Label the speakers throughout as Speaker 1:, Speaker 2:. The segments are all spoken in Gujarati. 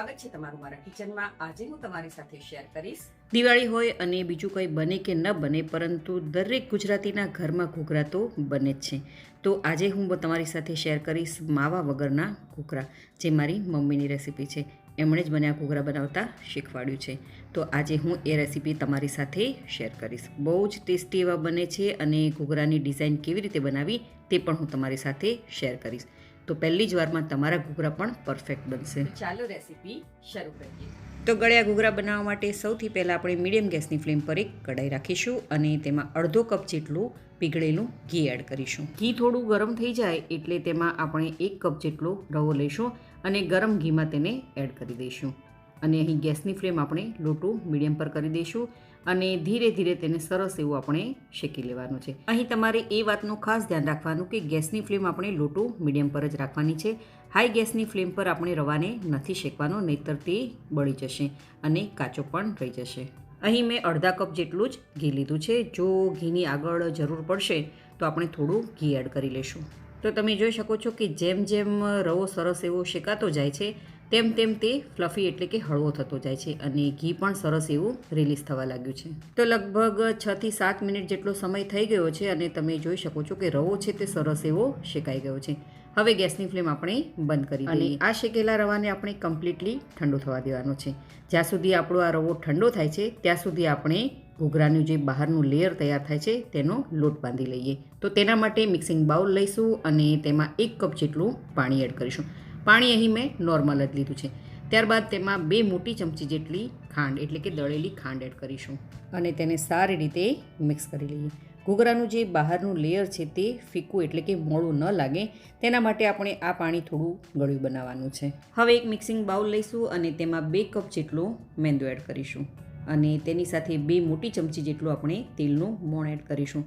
Speaker 1: સ્વાગત છે તમારું મારા કિચનમાં। આજે હું તમારી સાથે શેર કરીશ
Speaker 2: દિવાળી હોય અને બીજું કંઈ બને કે ન બને, પરંતુ દરેક ગુજરાતીના ઘરમાં ઘૂઘરા તો બને જ છે। તો આજે હું તમારી સાથે શેર કરીશ માવા વગરના ઘૂઘરા, જે મારી મમ્મીની રેસીપી છે। એમણે જ મને આ ઘૂઘરા બનાવતા શીખવાડ્યું છે। તો આજે હું એ રેસીપી તમારી સાથે શેર કરીશ। બહુ જ ટેસ્ટી એવા બને છે અને ઘૂઘરાની ડિઝાઇન કેવી રીતે બનાવી તે પણ હું તમારી સાથે શેર કરીશ। તો પહેલી જ વારમાં તમારા ઘૂઘરા પણ પરફેક્ટ બનશે।
Speaker 1: ચાલો રેસીપી શરૂ કરીએ।
Speaker 2: તો ગળ્યા ઘૂઘરા બનાવવા માટે સૌથી પહેલાં આપણે મીડિયમ ગેસની ફ્લેમ પર એક કઢાઈ રાખીશું અને તેમાં અડધો કપ જેટલું પીગળેલું ઘી એડ કરીશું। ઘી થોડું ગરમ થઈ જાય એટલે તેમાં આપણે 1 કપ જેટલો રવો લઈશું અને ગરમ ઘીમાં તેને એડ કરી દઈશું। અને અહીં ગેસની ફ્લેમ આપણે લો ટુ મીડિયમ પર કરી દઈશું અને ધીરે ધીરે તેને સરસ એવું આપણે શેકી લેવાનું છે। અહીં તમારે એ વાતનું ખાસ ધ્યાન રાખવાનું કે ગેસની ફ્લેમ આપણે લો ટુ મીડિયમ પર જ રાખવાની છે। હાઈ ગેસની ફ્લેમ પર આપણે રવાને નથી શેકવાનો, નહીંતર તે બળી જશે અને કાચો પણ રહી જશે। અહીં મેં અડધા કપ જેટલું જ ઘી લીધું છે। જો ઘીની આગળ જરૂર પડશે તો આપણે થોડું ઘી એડ કરી લઈશું। તો તમે જોઈ શકો છો કે જેમ જેમ રવો સરસ એવો શેકાતો જાય છે તેમ તેમ તે ફ્લફી એટલે કે હળવો થતો જાય છે અને ઘી પણ સરસ એવું રિલીઝ થવા લાગ્યું છે। તો લગભગ 6 થી 7 મિનિટ જેટલો સમય થઈ ગયો છે અને તમે જોઈ શકો છો કે રવો છે તે સરસ એવો શેકાઈ ગયો છે। હવે ગેસની ફ્લેમ આપણે બંધ કરી દઈએ અને આ શેકેલા રવાને આપણે કમ્પ્લીટલી ઠંડો થવા દેવાનો છે। જ્યાં સુધી આપણો આ રવો ઠંડો થાય છે ત્યાં સુધી આપણે ઘૂઘરાનું જે બહારનું લેયર તૈયાર થાય છે તેનો લોટ બાંધી લઈએ। તો તેના માટે મિક્સિંગ બાઉલ લઈશું અને તેમાં 1 કપ જેટલું પાણી એડ કરીશું। પાણી અહીં મેં નોર્મલ જ લીધું છે। ત્યારબાદ તેમાં 2 મોટી ચમચી જેટલી ખાંડ એટલે કે દળેલી ખાંડ એડ કરીશું અને તેને સારી રીતે મિક્સ કરી લઈએ। ઘૂઘરાનું જે બહારનું લેયર છે તે ફીકું એટલે કે મોળું ન લાગે તેના માટે આપણે આ પાણી થોડું ગળ્યું બનાવવાનું છે। હવે એક મિક્સિંગ બાઉલ લઈશું અને તેમાં 2 કપ જેટલો મેંદો એડ કરીશું અને તેની સાથે 2 મોટી ચમચી જેટલું આપણે તેલનું મોણ એડ કરીશું।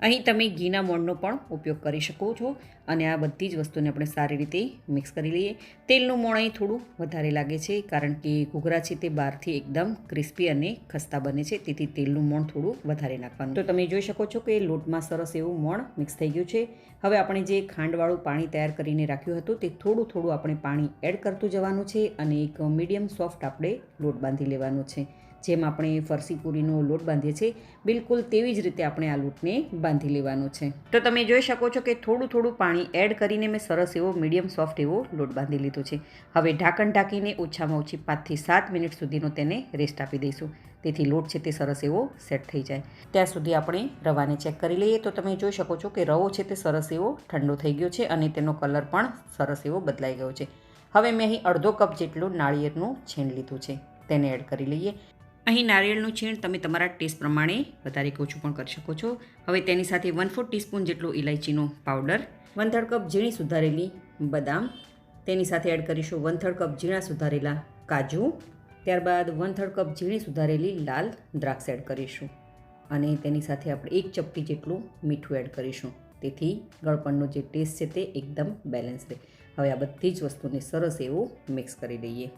Speaker 2: અહીં તમે ઘીના મોણનો પણ ઉપયોગ કરી શકો છો અને આ બધી જ વસ્તુને આપણે સારી રીતે મિક્સ કરી લઈએ। તેલનું મોણ અહીં થોડું વધારે લાગે છે કારણ કે ઘૂઘરા છે તે બહારથી એકદમ ક્રિસ્પી અને ખસ્તા બને છે, તેથી તેલનું મોણ થોડું વધારે નાખવાનું। તો તમે જોઈ શકો છો કે લોટમાં સરસ એવું મોણ મિક્સ થઈ ગયું છે। હવે આપણે જે ખાંડવાળું પાણી તૈયાર કરીને રાખ્યું હતું તે થોડું થોડું આપણે પાણી એડ કરતું જવાનું છે અને એક મીડિયમ સોફ્ટ આપણે લોટ બાંધી લેવાનો છે। જેમ આપણે ફરસી પૂરીનો લોટ બાંધીએ છીએ બિલકુલ તેવી જ રીતે આપણે આ લોટને બાંધી લેવાનો છે। તો તમે જોઈ શકો છો કે થોડું થોડું પાણી એડ કરીને મેં સરસ એવો મીડિયમ સોફ્ટ એવો લોટ બાંધી લીધો છે। હવે ઢાંકણ ઢાંકીને ઓછામાં ઓછી 5 થી 7 મિનિટ સુધીનો તેને રેસ્ટ આપી દઈશું, તેથી લોટ છે તે સરસ એવો સેટ થઈ જાય। ત્યાં સુધી આપણે રવાને ચેક કરી લઈએ। તો તમે જોઈ શકો છો કે રવો છે તે સરસ એવો ઠંડો થઈ ગયો છે અને તેનો કલર પણ સરસ એવો બદલાઈ ગયો છે। હવે મેં અહીં અડધો કપ જેટલું નાળિયેરનું છીણ લીધું છે, તેને એડ કરી લઈએ। અહીં નારિયેળનું છીણ તમે તમારા ટેસ્ટ પ્રમાણે વધારે કે ઓછું પણ કરી શકો છો। હવે તેની સાથે 1/4 ટીસ્પૂન જેટલો ઇલાયચીનો પાવડર, 1/3 કપ ઝીણી સુધારેલી બદામ, તેની સાથે એડ કરીશું 1/3 કપ ઝીણા સુધારેલા કાજુ, ત્યારબાદ 1/3 કપ ઝીણી સુધારેલી લાલ દ્રાક્ષ એડ કરીશું અને તેની સાથે આપણે 1 ચપટી જેટલું મીઠું એડ કરીશું, તેથી ગળપણનો જે ટેસ્ટ છે તે એકદમ બેલેન્સ રહે। હવે આ બધી જ વસ્તુને સરસ એવું મિક્સ કરી દઈએ।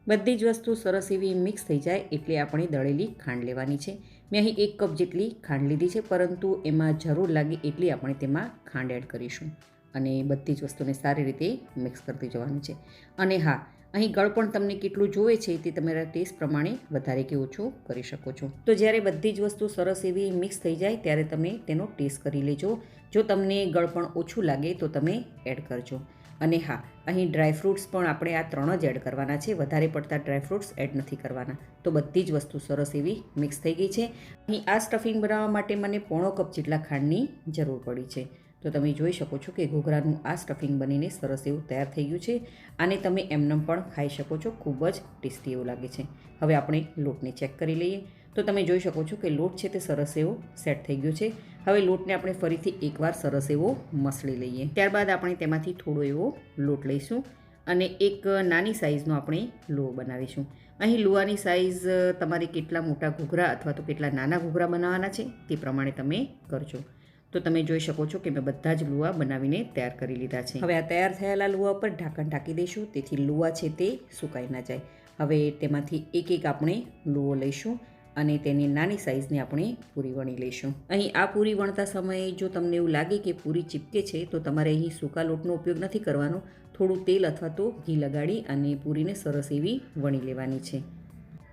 Speaker 2: બધી જ વસ્તુ સરસ એવી મિક્સ થઈ જાય એટલે આપણે દળેલી ખાંડ લેવાની છે। મેં અહીં 1 કપ જેટલી ખાંડ લીધી છે, પરંતુ એમાં જરૂર લાગે એટલી આપણે તેમાં ખાંડ એડ કરીશું અને બધી જ વસ્તુને સારી રીતે મિક્સ કરતી જવાની છે। અને હા, અહીં ગળપણ તમને કેટલું જોવે છે તે તમારા ટેસ્ટ પ્રમાણે વધારે કે ઓછું કરી શકો છો। તો જ્યારે બધી જ વસ્તુ સરસ એવી મિક્સ થઈ જાય ત્યારે તમે તેનો ટેસ્ટ કરી લેજો। જો તમને ગળપણ ઓછું લાગે તો તમે એડ કરજો। અને હા, અહીં ડ્રાયફ્રૂટ્સ પણ આપણે આ 3 જ એડ કરવાના છે, વધારે પડતા ડ્રાયફ્રૂટ્સ એડ નથી કરવાના। તો બધી જ વસ્તુ સરસ એવી મિક્સ થઈ ગઈ છે। અહીં આ સ્ટફિંગ બનાવવા માટે મને 1/4 કપ જેટલા ખાંડની જરૂર પડી છે। તો તમે જોઈ શકો છો કે ઘૂઘરાનું આ સ્ટફિંગ બનીને સરસ એવું તૈયાર થઈ ગયું છે। આને તમે એમનેમ પણ ખાઈ શકો છો, ખૂબ જ ટેસ્ટી એવું લાગે છે। હવે આપણે લોટને ચેક કરી લઈએ। તો તમે જોઈ શકો છો કે લોટ છે તે સરસ એવો સેટ થઈ ગયો છે। હવે લોટને આપણે ફરીથી એકવાર સરસ એવો મસળી લઈએ। ત્યારબાદ આપણે તેમાંથી થોડો એવો લોટ લઈશું અને એક નાની સાઇઝનો આપણે લુઓ બનાવીશું। અહીં લુઆની સાઇઝ તમારે કેટલા મોટા ઘૂઘરા અથવા તો કેટલા નાના ઘૂઘરા બનાવવાના છે તે પ્રમાણે તમે કરજો। તો તમે જોઈ શકો છો કે મેં બધા જ લુઆ બનાવીને તૈયાર કરી લીધા છે। હવે આ તૈયાર થયેલા લુઆ પર ઢાંકણ ઢાંકી દઈશું, તેથી લુઆ છે તે સુકાઈ ના જાય। હવે તેમાંથી એક એક આપણે લુઓ લઈશું અને તેની નાની સાઇઝની આપણે પૂરી વણી લઈશું. અહીં આ પૂરી વણતા સમયે જો તમને એવું લાગે કે પૂરી ચીપકે છે તો તમારે અહીં સૂકા લોટનો ઉપયોગ નથી કરવાનો. થોડું તેલ અથવા તો ઘી લગાડી અને પૂરીને સરસ એવી વણી લેવાની છે.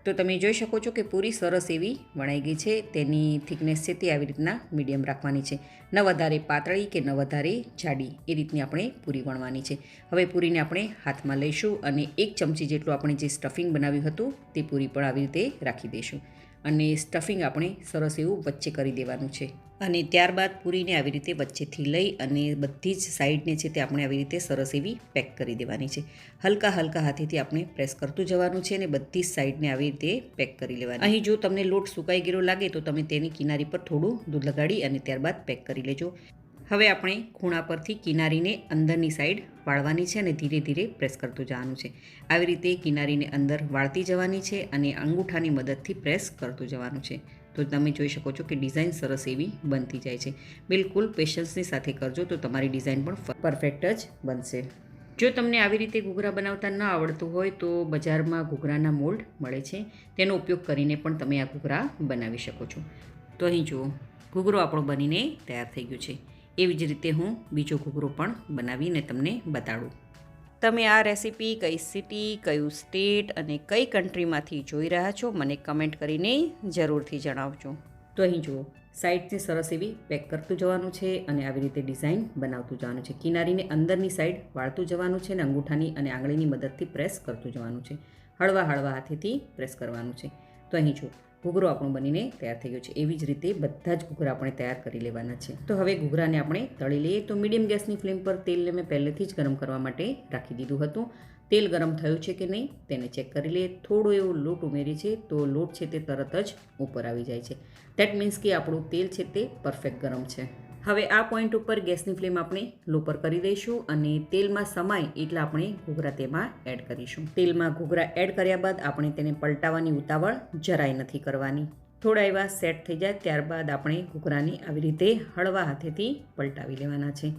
Speaker 2: તો તમે જોઈ શકો છો કે પૂરી સરસ એવી વણાઈ ગઈ છે. તેની થિકનેસ છે તે આવી રીતના મીડિયમ રાખવાની છે. ન વધારે પાતળી કે ન વધારે જાડી, એ રીતની આપણે પૂરી વણવાની છે. હવે પૂરીને આપણે હાથમાં લઈશું અને 1 ચમચી જેટલું આપણે જે સ્ટફિંગ બનાવ્યું હતું તે પૂરી પણ આવી રીતે રાખી દઈશું. અને સ્ટફિંગ આપણે સરસ એવું વચ્ચે કરી દેવાનું છે. અને ત્યારબાદ પૂરીને આવી રીતે વચ્ચેથી લઈ અને બધી જ સાઈડને છે તે આપણે આવી રીતે સરસ એવી પેક કરી દેવાની છે. હલકા હાથેથી આપણે પ્રેસ કરતું જવાનું છે અને બધી જ સાઈડને આવી રીતે પેક કરી લેવાની. અહીં જો તમને લોટ સુકાઈ ગયેલો લાગે તો તમે તેની કિનારી પર થોડું દૂધ લગાડી અને ત્યારબાદ પેક કરી લેજો. હવે આપણે ખૂણા પરથી કિનારીને અંદરની સાઈડ વાળવાની છે અને ધીરે ધીરે પ્રેસ કરતું જવાનું છે. આવી રીતે કિનારીને અંદર વાળતી જવાની છે અને અંગૂઠાની મદદથી પ્રેસ કરતું જવાનું છે. તો તમે જોઈ શકો છો કે ડિઝાઇન સરસ એવી બનતી જાય છે. બિલકુલ પેશન્સની સાથે કરજો તો તમારી ડિઝાઇન પણ પરફેક્ટ જ બનશે. જો તમને આવી રીતે ઘૂઘરા બનાવતા ન આવડતું હોય તો બજારમાં ઘૂઘરાના મોલ્ડ મળે છે. તેનો ઉપયોગ કરીને પણ તમે આ ઘૂઘરા બનાવી શકો છો. તો અહીં જુઓ, ઘૂઘરો આપણો બનીને તૈયાર થઈ ગયો છે. એવી જ રીતે હું બીજો ઘૂઘરો પણ બનાવીને તમને બતાડું. તમે આ રેસીપી કઈ સિટી, કયું સ્ટેટ અને કઈ કન્ટ્રીમાંથી જોઈ રહ્યા છો મને કમેન્ટ કરીને જરૂરથી જણાવજો. તો અહીં જુઓ, સાઈડથી સરસ એવી પેક કરતું જવાનું છે અને આવી રીતે ડિઝાઇન બનાવતું જવાનું છે. કિનારીને અંદરની સાઈડ વાળતું જવાનું છે અને અંગૂઠાની અને આંગળીની મદદથી પ્રેસ કરતું જવાનું છે. હળવા હાથેથી પ્રેસ કરવાનું છે. તો અહીં જુઓ, ઘૂઘરો આપણો બનીને તૈયાર થઈ ગયો છે. એવી જ રીતે બધા જ ઘૂઘરા આપણે તૈયાર કરી લેવાના છે. તો હવે ઘૂઘરાને આપણે તળી લઈએ. તો મીડિયમ ગેસની ફ્લેમ પર તેલને મેં પહેલેથી જ ગરમ કરવા માટે રાખી દીધું હતું. તેલ ગરમ થયું છે કે નહીં તેને ચેક કરી લઈએ. થોડો એવો લોટ ઉમેરી છે તો લોટ છે તે તરત જ ઉપર આવી જાય છે. દેટ મીન્સ કે આપણું તેલ છે તે પરફેક્ટ ગરમ છે. હવે આ પોઈન્ટ ઉપર ગેસની ફ્લેમ આપણે લો પર કરી દઈશું અને તેલમાં સમાય એટલે આપણે ઘૂઘરા તેમાં એડ કરીશું. તેલમાં ઘૂઘરા એડ કર્યા બાદ આપણે તેને પલટાવવાની ઉતાવળ જરાય નથી કરવાની. થોડા એવા સેટ થઈ જાય ત્યારબાદ આપણે ઘૂઘરાને આવી રીતે હળવા હાથેથી પલટાવી લેવાના છે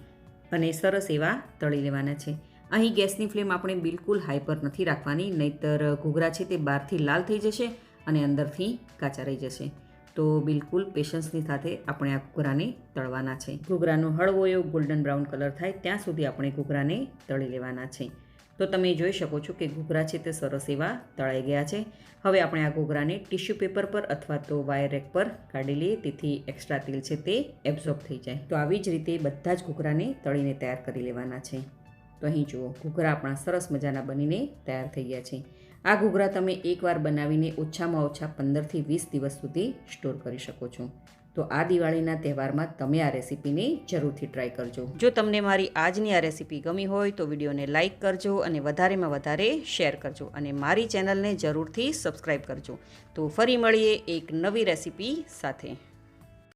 Speaker 2: અને સરસ એવા તળી લેવાના છે. અહીં ગેસની ફ્લેમ આપણે બિલકુલ હાઈ પર નથી રાખવાની, નહીંતર ઘૂઘરા છે તે બહારથી લાલ થઈ જશે અને અંદરથી કાચા રહી જશે. તો બિલકુલ પેશન્સની સાથે આપણે આ ઘૂઘરાને તળવાના છે. ઘૂઘરાનો હળવો એવો ગોલ્ડન બ્રાઉન કલર થાય ત્યાં સુધી આપણે ઘૂઘરાને તળી લેવાના છે. તો તમે જોઈ શકો છો કે ઘૂઘરા છે તે સરસ એવા તળાઈ ગયા છે. હવે આપણે આ ઘૂઘરાને ટિશ્યુ પેપર પર અથવા તો વાયર રેક પર કાઢી લઈએ, તેથી એક્સ્ટ્રા તેલ છે તે એબ્ઝોર્બ થઈ જાય. તો આવી જ રીતે બધા જ ઘૂઘરાને તળીને તૈયાર કરી લેવાના છે. તો અહીં જુઓ, ઘૂઘરા આપણા સરસ મજાના બનીને તૈયાર થઈ ગયા છે. આ ઘૂઘરા તમે એકવાર બનાવીને ઓછામાં ઓછા 15થી 20 દિવસ સુધી સ્ટોર કરી શકો છો. તો આ દિવાળીના તહેવારમાં તમે આ રેસીપીને જરૂરથી ટ્રાય કરજો. જો તમને મારી આજની આ રેસીપી ગમી હોય તો વિડીયોને લાઇક કરજો અને વધારેમાં વધારે શેર કરજો અને મારી ચેનલને જરૂરથી સબસ્ક્રાઈબ કરજો. તો ફરી મળીએ એક નવી રેસીપી સાથે.